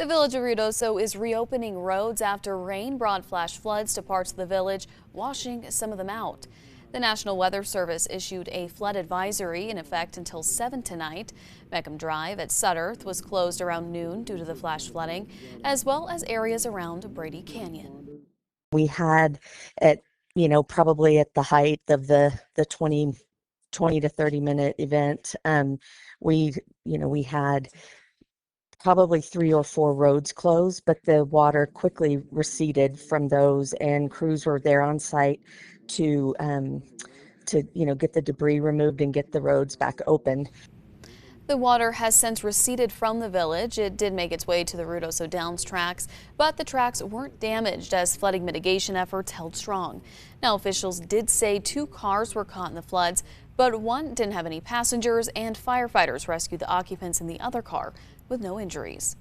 The village of Ruidoso is reopening roads after rain brought flash floods to parts of the village, washing some of them out. The National Weather Service issued a flood advisory in effect until 7 tonight. Meckham Drive at Sutterth was closed around noon due to the flash flooding, as well as areas around Brady Canyon. We had at, probably at the height of the 20 to 30-minute event, we had probably 3 or 4 roads closed, but the water quickly receded from those, and crews were there on site to get the debris removed and get the roads back open. The water has since receded from the village. It did make its way to the Ruidoso Downs tracks, but the tracks weren't damaged as flooding mitigation efforts held strong. Now, officials did say 2 cars were caught in the floods, but one didn't have any passengers, and firefighters rescued the occupants in the other car with no injuries.